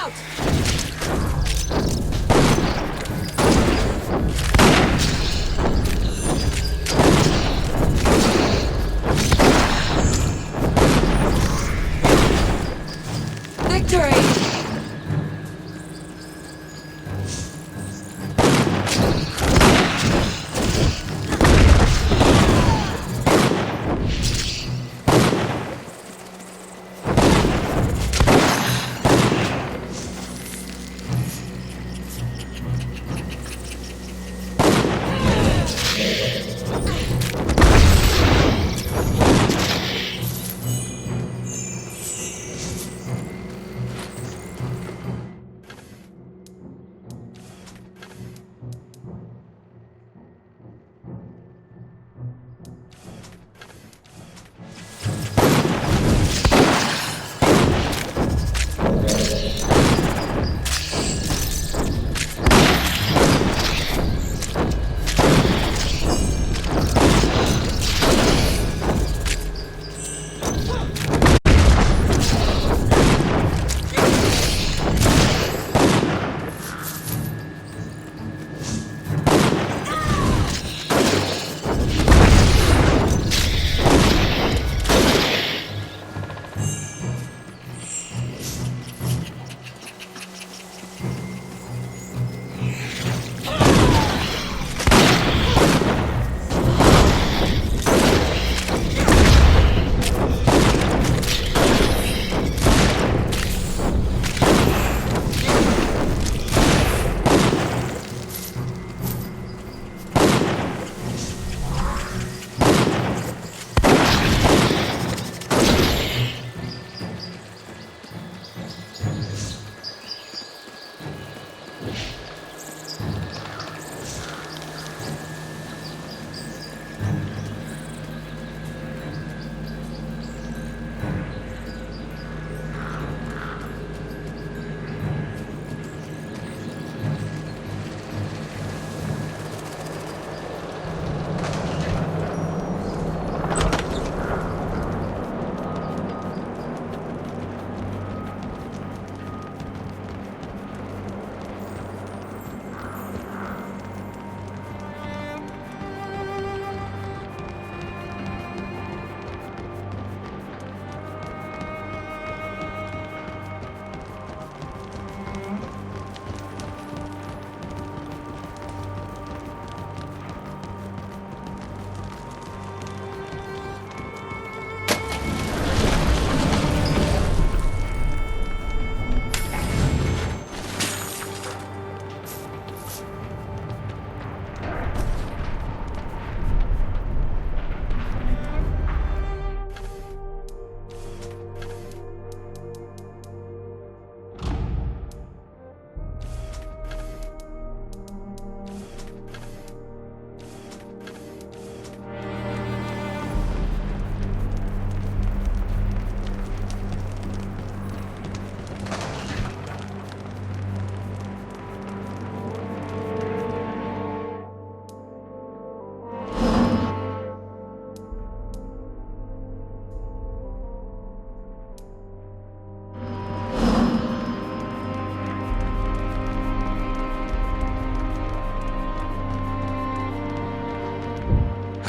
out! Victory!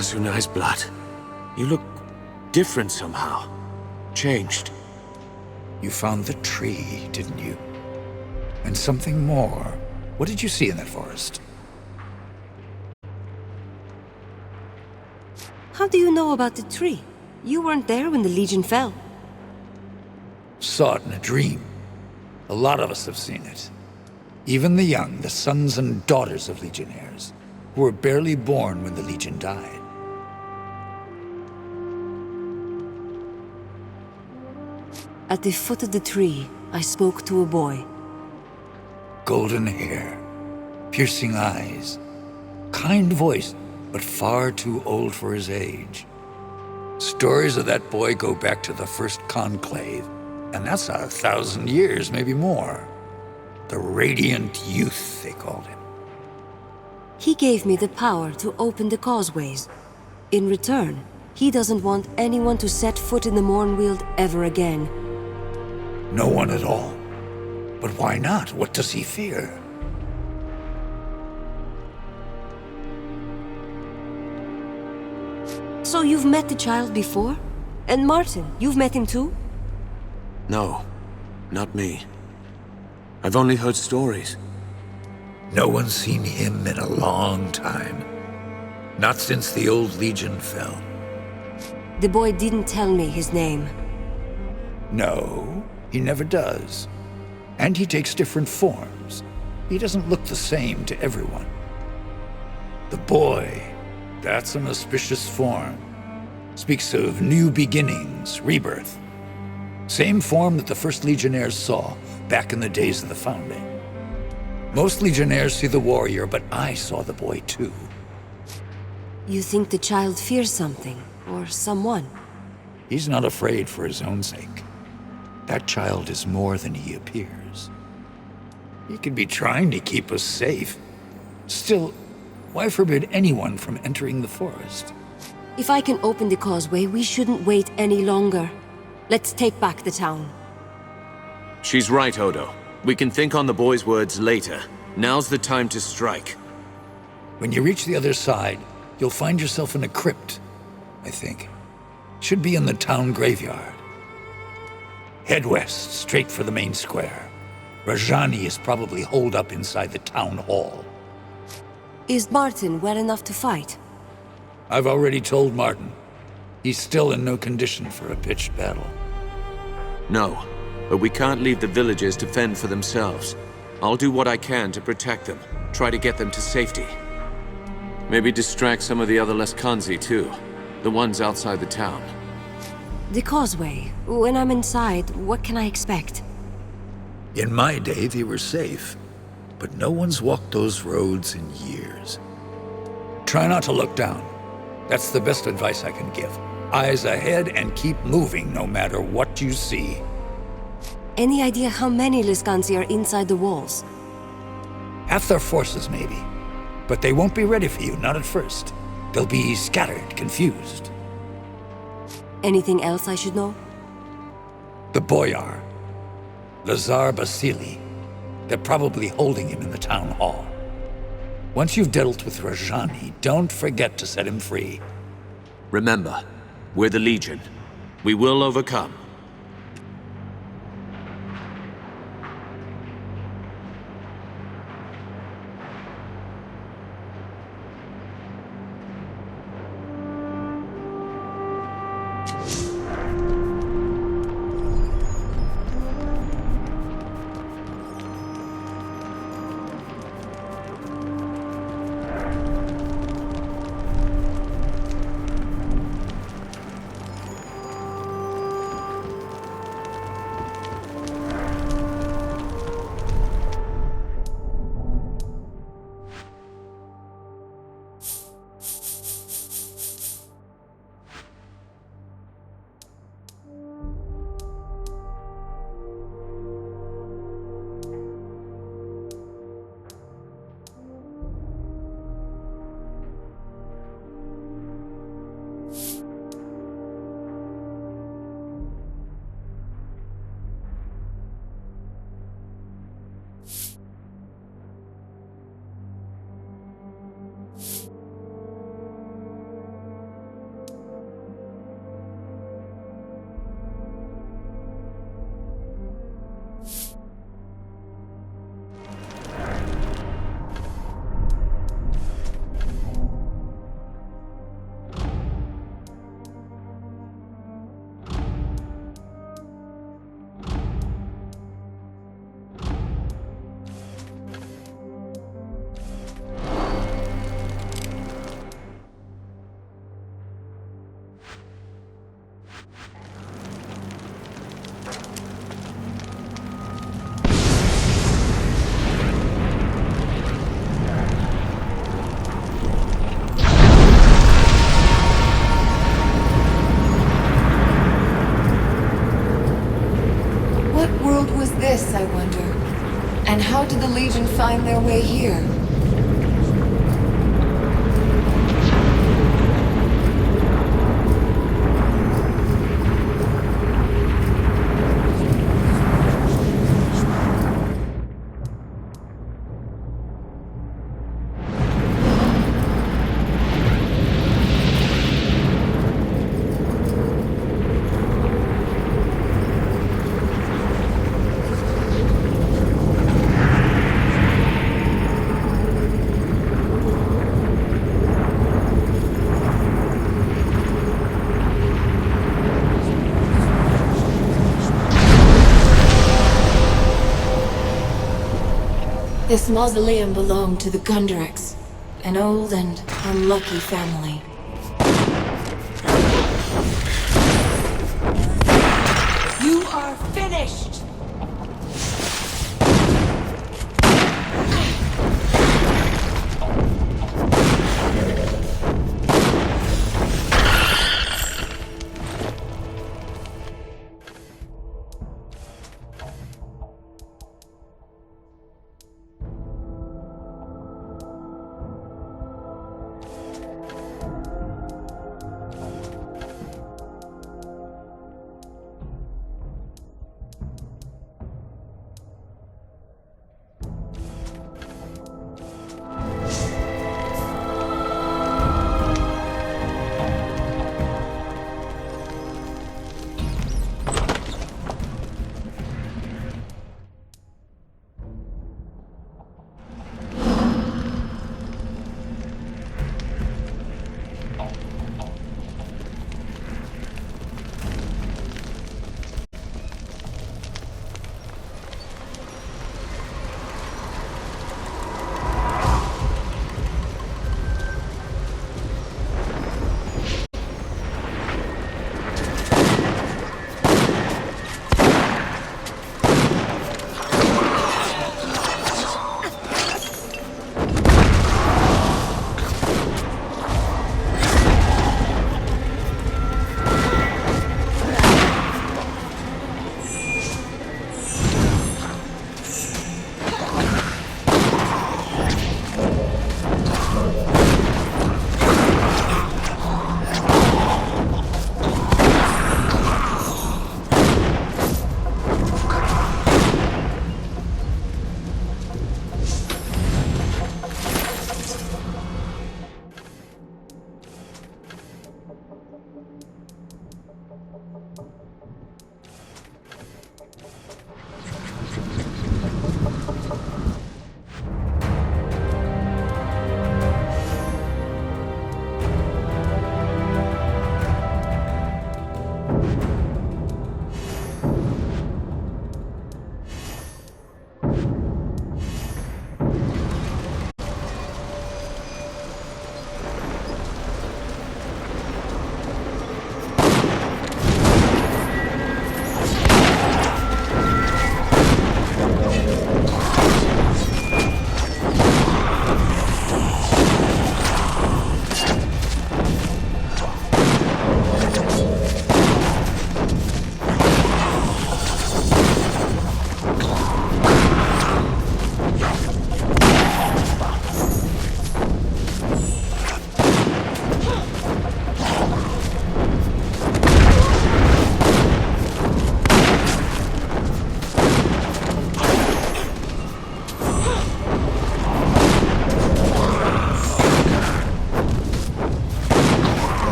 Asunai's blood. You look different somehow. Changed. You found the tree, didn't you? And something more. What did you see in that forest? How do you know about the tree? You weren't there when the Legion fell. Saw it in a dream. A lot of us have seen it. Even the young, the sons and daughters of Legionnaires, who were barely born when the Legion died. At the foot of the tree, I spoke to a boy. Golden hair, piercing eyes, kind voice, but far too old for his age. Stories of that boy go back to the first conclave, and that's 1,000 years, maybe more. The Radiant Youth, they called him. He gave me the power to open the causeways. In return, he doesn't want anyone to set foot in the Mornweald ever again. No one at all. But why not? What does he fear? So you've met the child before? And Martin, you've met him too? No, not me. I've only heard stories. No one's seen him in a long time. Not since the old Legion fell. The boy didn't tell me his name. No, he never does. And he takes different forms. He doesn't look the same to everyone. The boy, that's an auspicious form. Speaks of new beginnings, rebirth. Same form that the first Legionnaires saw back in the days of the Founding. Most Legionnaires see the warrior, but I saw the boy too. You think the child fears something, or someone? He's not afraid for his own sake. That child is more than he appears. He could be trying to keep us safe. Still, why forbid anyone from entering the forest? If I can open the causeway, we shouldn't wait any longer. Let's take back the town. She's right, Odo. We can think on the boy's words later. Now's the time to strike. When you reach the other side, you'll find yourself in a crypt, I think. Should be in the town graveyard. Head west, straight for the main square. Rajani is probably holed up inside the town hall. Is Martin well enough to fight? I've already told Martin. He's still in no condition for a pitched battle. No, but we can't leave the villagers to fend for themselves. I'll do what I can to protect them, try to get them to safety. Maybe distract some of the other Leskanzi too, the ones outside the town. The causeway. When I'm inside, what can I expect? In my day, they were safe, but no one's walked those roads in years. Try not to look down. That's the best advice I can give. Eyes ahead and keep moving no matter what you see. Any idea how many Leskanzi are inside the walls? Half their forces, maybe. But they won't be ready for you, not at first. They'll be scattered, confused. Anything else I should know? The Boyar. Lazar Basili. They're probably holding him in the town hall. Once you've dealt with Rajani, don't forget to set him free. Remember, we're the Legion. We will overcome. This, I wonder. And how did the Legion find their way here? This mausoleum belonged to the Gundrex, an old and unlucky family. You are finished!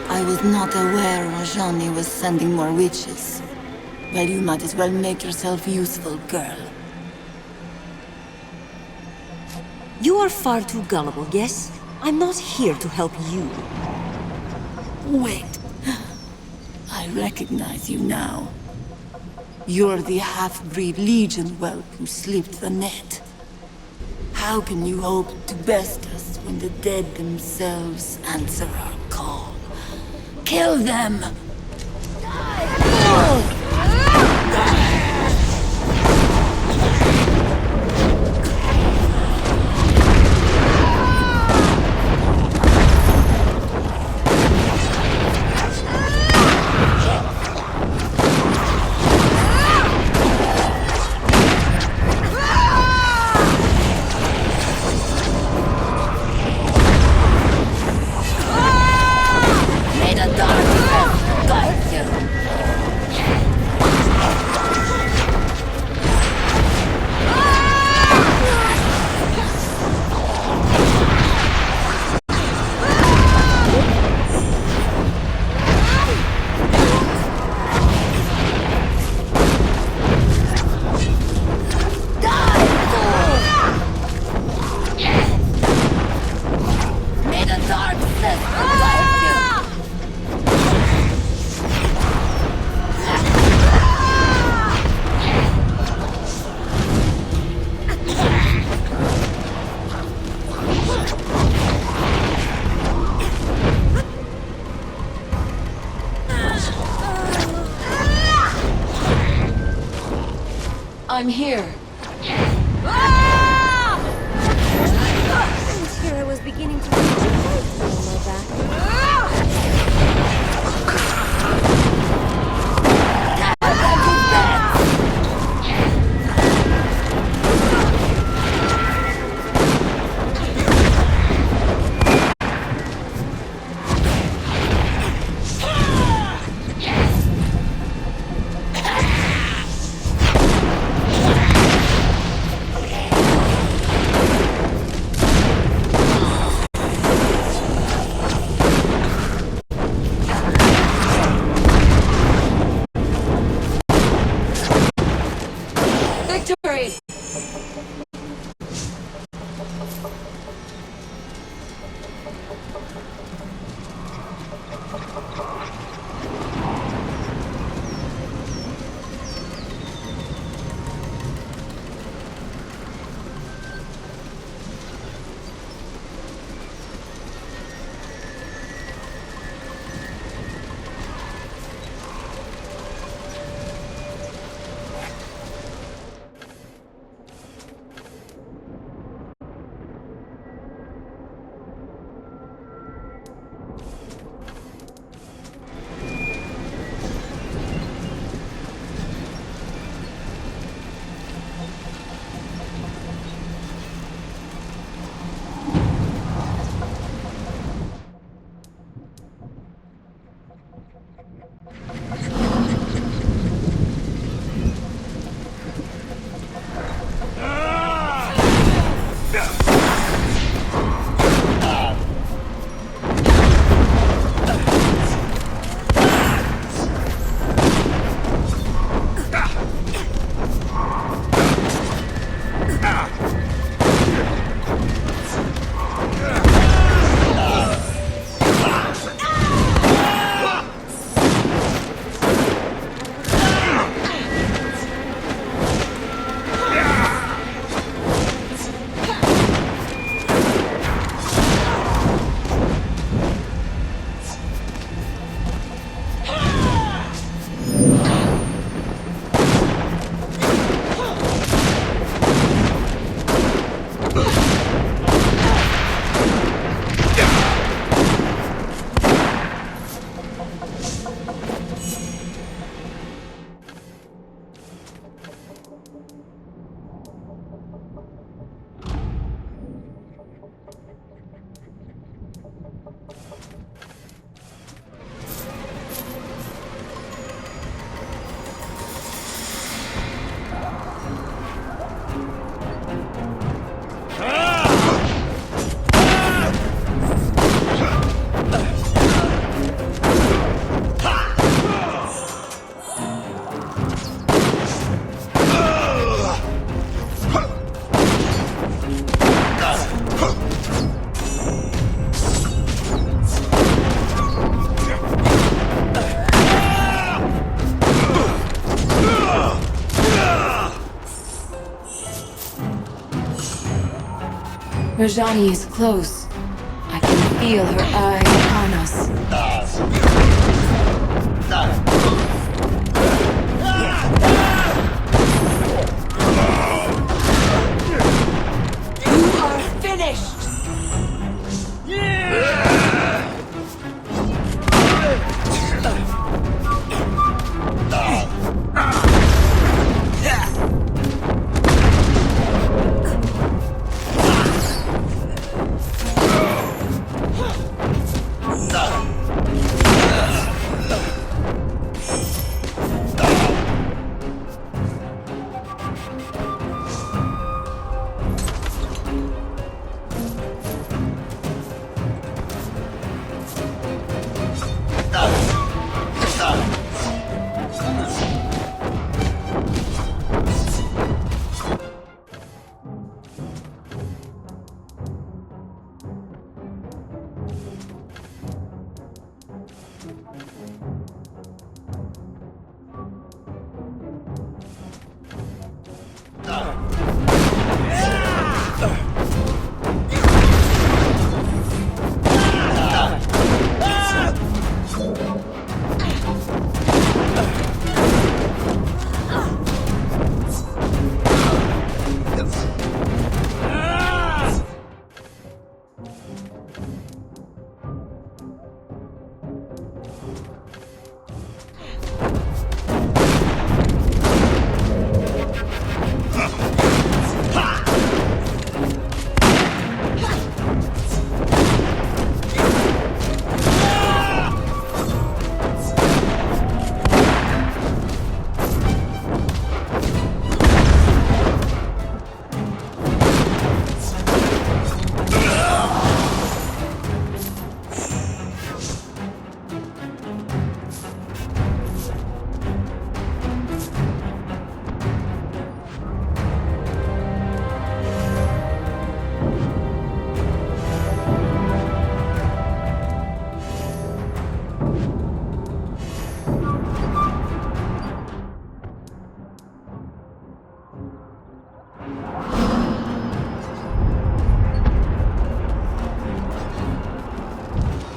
I was not aware Rajani was sending more witches. Well, you might as well make yourself useful, girl. You are far too gullible, yes? I'm not here to help you. Wait. I recognize you now. You're the half-breed Legion whelp who slipped the net. How can you hope to best us when the dead themselves answer our call? Kill them! May the dark guide you. I'm here. Here I was beginning to feel on my back. Victory! Rajani is close. I can feel her eyes upon us. You are finished!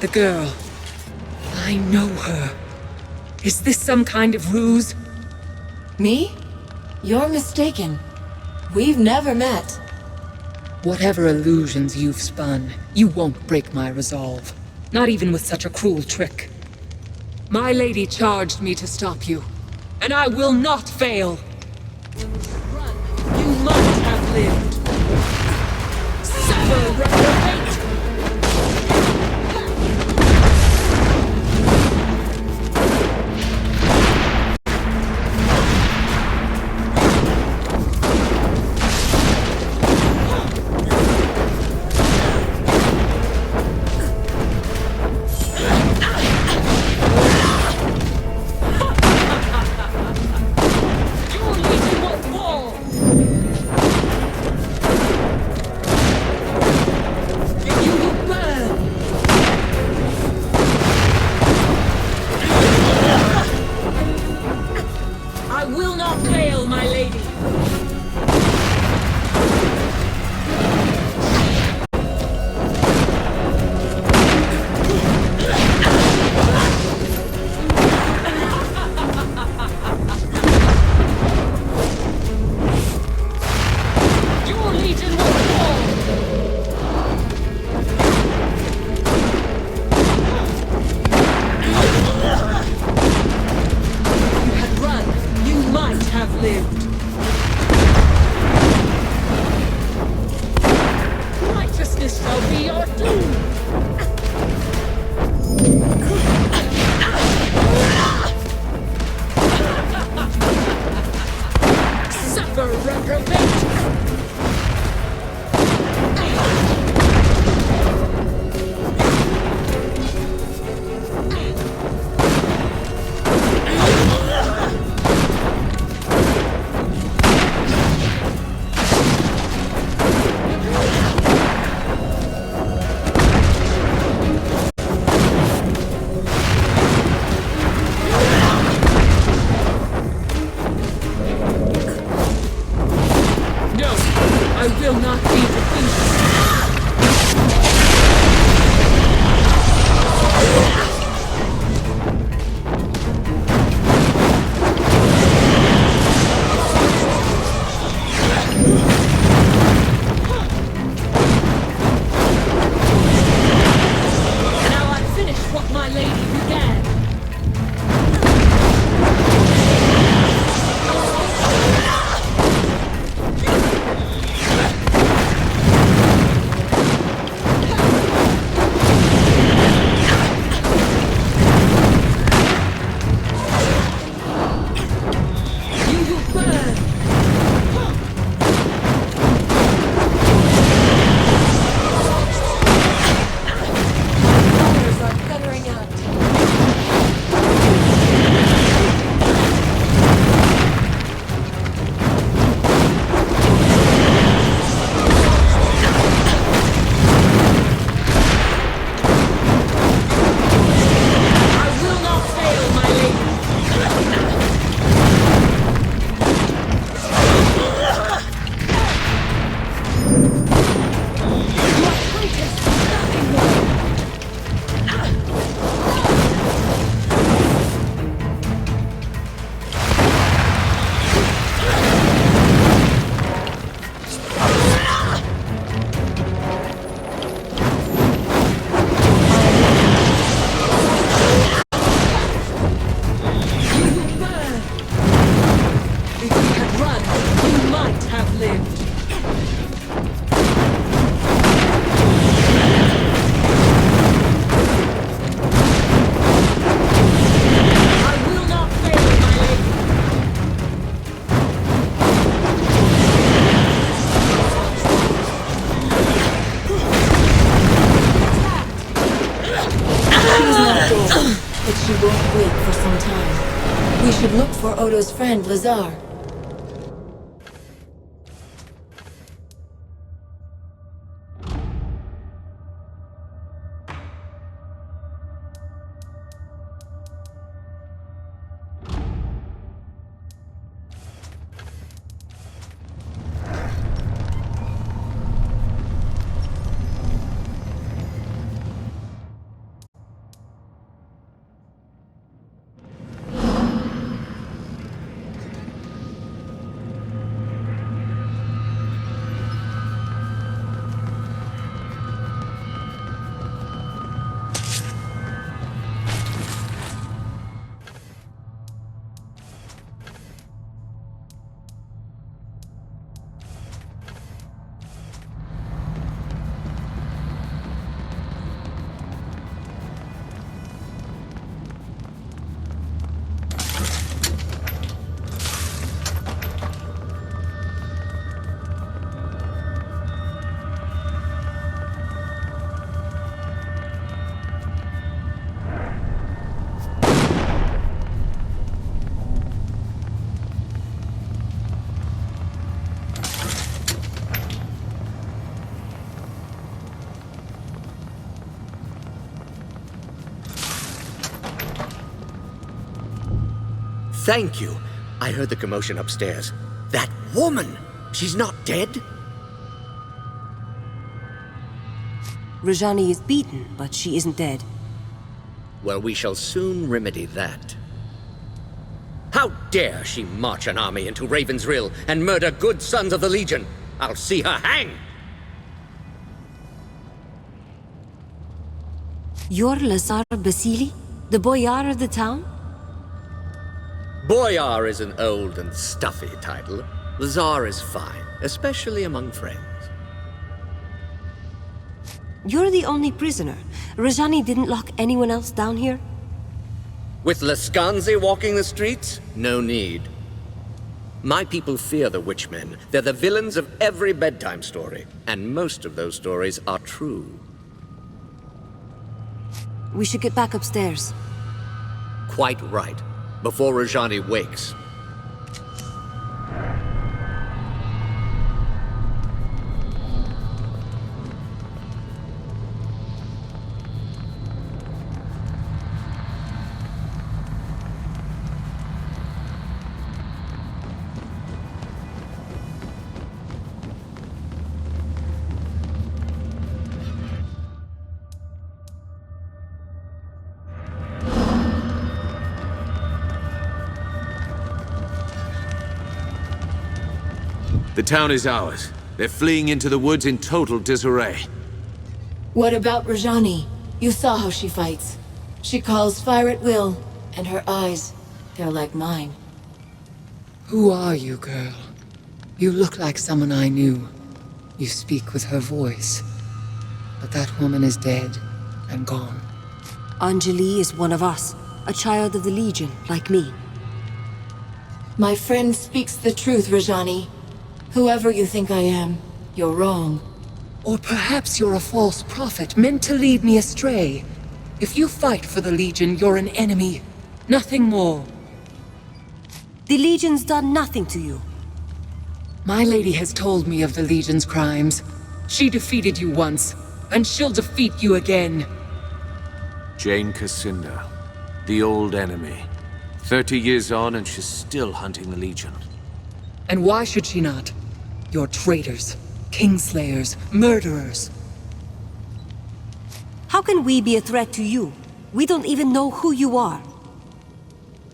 The girl. I know her. Is this some kind of ruse? Me? You're mistaken. We've never met. Whatever illusions you've spun, you won't break my resolve. Not even with such a cruel trick. My lady charged me to stop you, and I will not fail. Run. You might have lived. Suffer, reprobate! She won't wake for some time. We should look for Odo's friend, Lazar. Thank you. I heard the commotion upstairs. That woman! She's not dead? Rajani is beaten, but she isn't dead. Well, we shall soon remedy that. How dare she march an army into Ravensrill and murder good sons of the Legion? I'll see her hang! You're Lazar Basili? The boyar of the town? Boyar is an old and stuffy title. Lazar is fine, especially among friends. You're the only prisoner. Rajani didn't lock anyone else down here? With Laskanzi walking the streets? No need. My people fear the Witchmen. They're the villains of every bedtime story. And most of those stories are true. We should get back upstairs. Quite right. Before Rajani wakes. The town is ours. They're fleeing into the woods in total disarray. What about Rajani? You saw how she fights. She calls fire at will, and her eyes, they're like mine. Who are you, girl? You look like someone I knew. You speak with her voice. But that woman is dead and gone. Anjali is one of us, a child of the Legion, like me. My friend speaks the truth, Rajani. Whoever you think I am, you're wrong. Or perhaps you're a false prophet meant to lead me astray. If you fight for the Legion, you're an enemy. Nothing more. The Legion's done nothing to you. My lady has told me of the Legion's crimes. She defeated you once, and she'll defeat you again. Jane Cassinda, the old enemy. 30 years on and she's still hunting the Legion. And why should she not? You're traitors, kingslayers, murderers. How can we be a threat to you? We don't even know who you are.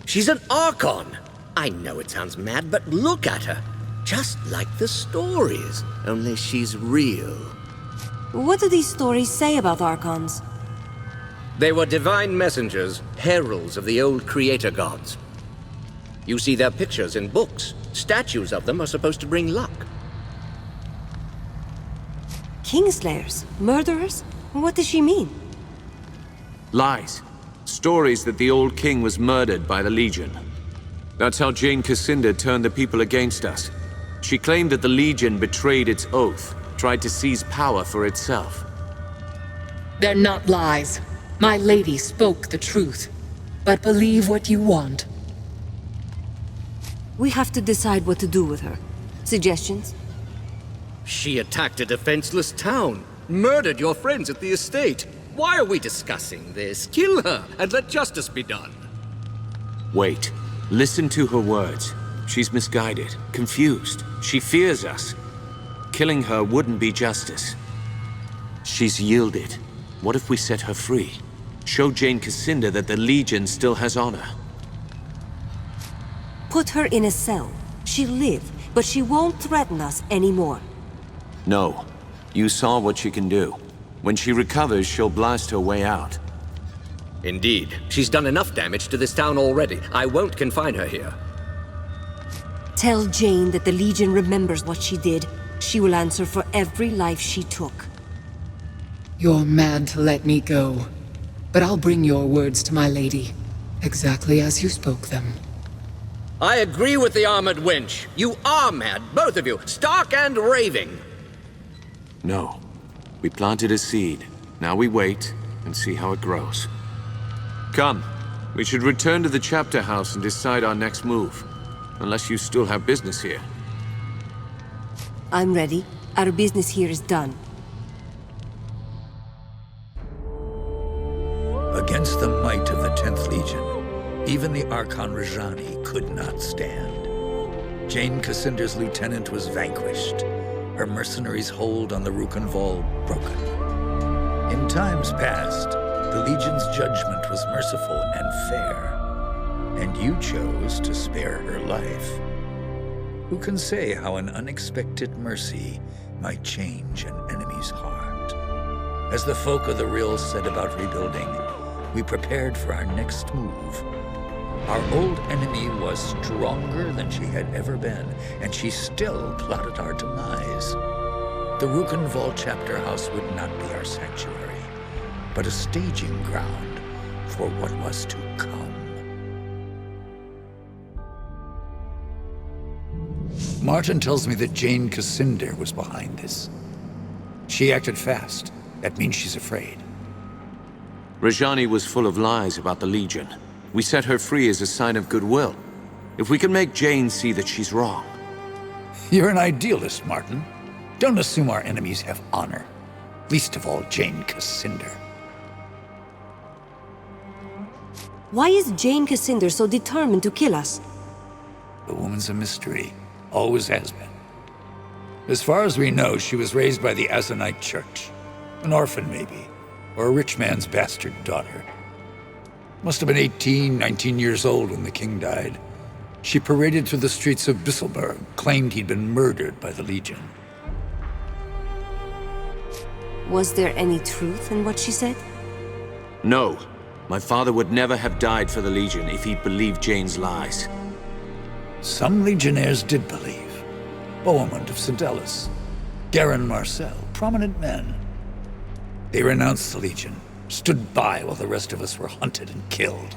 She's an Archon! I know it sounds mad, but look at her. Just like the stories, only she's real. What do these stories say about Archons? They were divine messengers, heralds of the old creator gods. You see their pictures in books. Statues of them are supposed to bring luck. Kingslayers? Murderers? What does she mean? Lies. Stories that the old king was murdered by the Legion. That's how Jane Cassinda turned the people against us. She claimed that the Legion betrayed its oath, tried to seize power for itself. They're not lies. My lady spoke the truth. But believe what you want. We have to decide what to do with her. Suggestions? She attacked a defenseless town, murdered your friends at the estate. Why are we discussing this? Kill her and let justice be done. Wait. Listen to her words. She's misguided, confused. She fears us. Killing her wouldn't be justice. She's yielded. What if we set her free? Show Jane Cassinda that the Legion still has honor. Put her in a cell. She'll live, but she won't threaten us anymore. No. You saw what she can do. When she recovers, she'll blast her way out. Indeed. She's done enough damage to this town already. I won't confine her here. Tell Jane that the Legion remembers what she did. She will answer for every life she took. You're mad to let me go. But I'll bring your words to my lady, exactly as you spoke them. I agree with the armored wench. You are mad, both of you, stark and raving. No. We planted a seed. Now we wait and see how it grows. Come. We should return to the chapter house and decide our next move. Unless you still have business here. I'm ready. Our business here is done. Against the might of the 10th Legion, even the Archon Rajani could not stand. Jane Cassinder's lieutenant was vanquished, her mercenaries' hold on the Rukenval broken. In times past, the Legion's judgment was merciful and fair, and you chose to spare her life. Who can say how an unexpected mercy might change an enemy's heart? As the folk of the Rill said about rebuilding, we prepared for our next move. Our old enemy was stronger than she had ever been, and she still plotted our demise. The Rukenval chapter house would not be our sanctuary, but a staging ground for what was to come. Martin tells me that Jane Cassinder was behind this. She acted fast. That means she's afraid. Rajani was full of lies about the Legion. We set her free as a sign of goodwill. If we can make Jane see that she's wrong. You're an idealist, Martin. Don't assume our enemies have honor. Least of all, Jane Cassinder. Why is Jane Cassinder so determined to kill us? The woman's a mystery. Always has been. As far as we know, she was raised by the Azanite Church. An orphan, maybe. Or a rich man's bastard daughter. Must have been 18, 19 years old when the king died. She paraded through the streets of Bisselberg, claimed he'd been murdered by the Legion. Was there any truth in what she said? No. My father would never have died for the Legion if he'd believed Jane's lies. Some legionnaires did believe. Bohemund of St. Ellis, Garin Marcel, prominent men. They renounced the Legion, stood by while the rest of us were hunted and killed.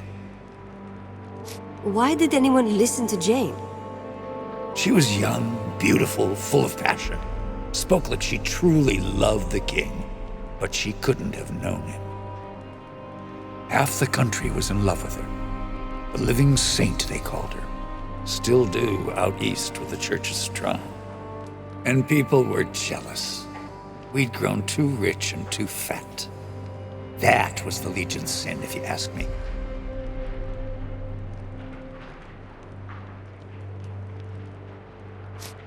Why did anyone listen to Jane? She was young, beautiful, full of passion. Spoke like she truly loved the king, but she couldn't have known him. Half the country was in love with her. The living saint, they called her. Still do out east where the church is strong. And people were jealous. We'd grown too rich and too fat. That was the Legion's sin, if you ask me.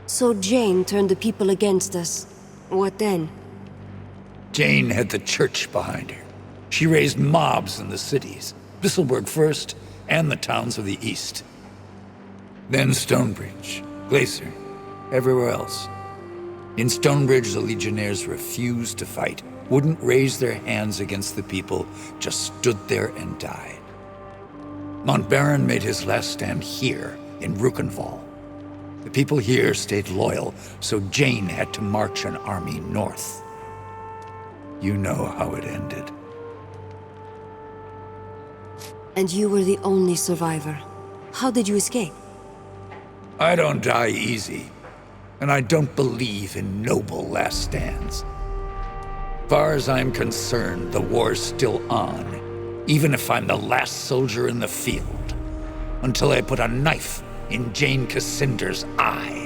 So Jane turned the people against us. What then? Jane had the church behind her. She raised mobs in the cities, Bisselberg first, and the towns of the east. Then Stonebridge, Glacier, everywhere else. In Stonebridge, the Legionnaires refused to fight, wouldn't raise their hands against the people, just stood there and died. Montbaron made his last stand here, in Rukenval. The people here stayed loyal, so Jane had to march an army north. You know how it ended. And you were the only survivor. How did you escape? I don't die easy, and I don't believe in noble last stands. Far as I'm concerned, the war's still on, even if I'm the last soldier in the field, until I put a knife in Jane Cassinder's eye.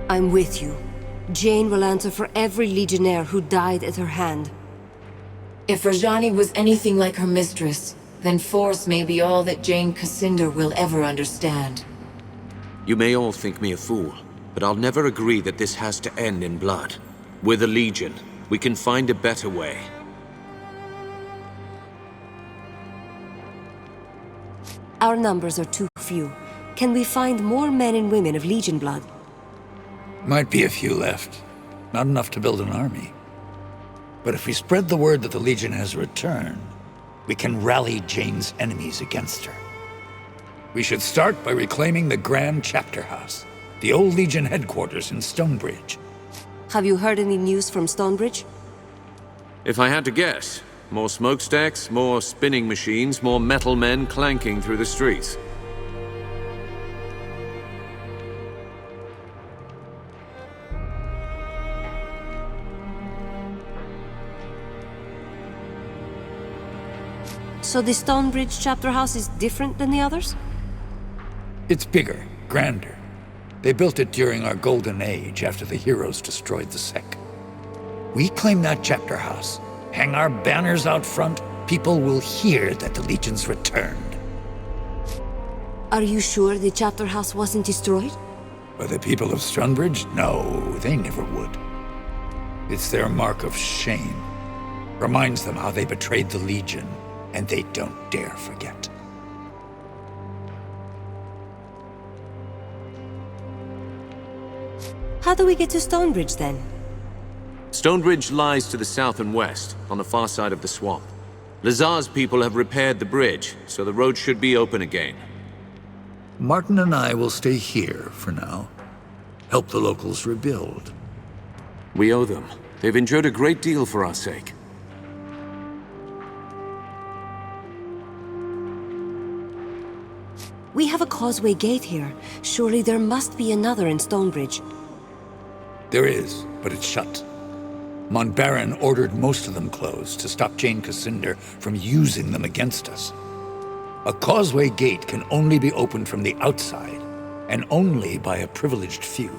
I'm with you. Jane will answer for every legionnaire who died at her hand. If Rajani was anything like her mistress, then force may be all that Jane Cascinder will ever understand. You may all think me a fool, but I'll never agree that this has to end in blood. We're the Legion. We can find a better way. Our numbers are too few. Can we find more men and women of Legion blood? Might be a few left. Not enough to build an army. But if we spread the word that the Legion has returned, we can rally Jane's enemies against her. We should start by reclaiming the Grand Chapter House, the old Legion headquarters in Stonebridge. Have you heard any news from Stonebridge? If I had to guess, more smokestacks, more spinning machines, more metal men clanking through the streets. So the Stonebridge chapter house is different than the others? It's bigger, grander. They built it during our golden age after the heroes destroyed the Sec. We claim that chapter house, hang our banners out front, people will hear that the Legion's returned. Are you sure the chapter house wasn't destroyed? By the people of Stonebridge? No, they never would. It's their mark of shame. Reminds them how they betrayed the Legion, and they don't dare forget. How do we get to Stonebridge then? Stonebridge lies to the south and west, on the far side of the swamp. Lazar's people have repaired the bridge, so the road should be open again. Martin and I will stay here for now. Help the locals rebuild. We owe them. They've endured a great deal for our sake. We have a causeway gate here. Surely there must be another in Stonebridge. There is, but it's shut. Montbaron ordered most of them closed to stop Jane Cascinder from using them against us. A causeway gate can only be opened from the outside, and only by a privileged few.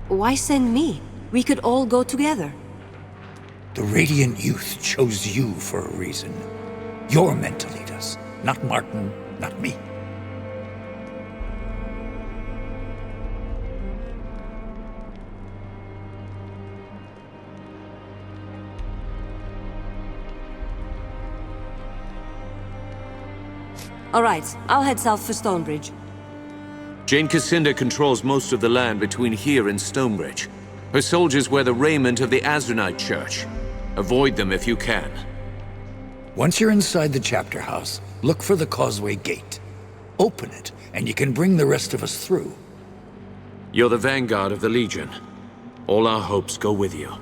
Why send me? We could all go together. The Radiant Youth chose you for a reason. You're meant to lead us, not Martin, not me. All right, I'll head south for Stonebridge. Jane Cascinder controls most of the land between here and Stonebridge. Her soldiers wear the raiment of the Azranite Church. Avoid them if you can. Once you're inside the chapter house, look for the causeway gate. Open it, and you can bring the rest of us through. You're the vanguard of the Legion. All our hopes go with you.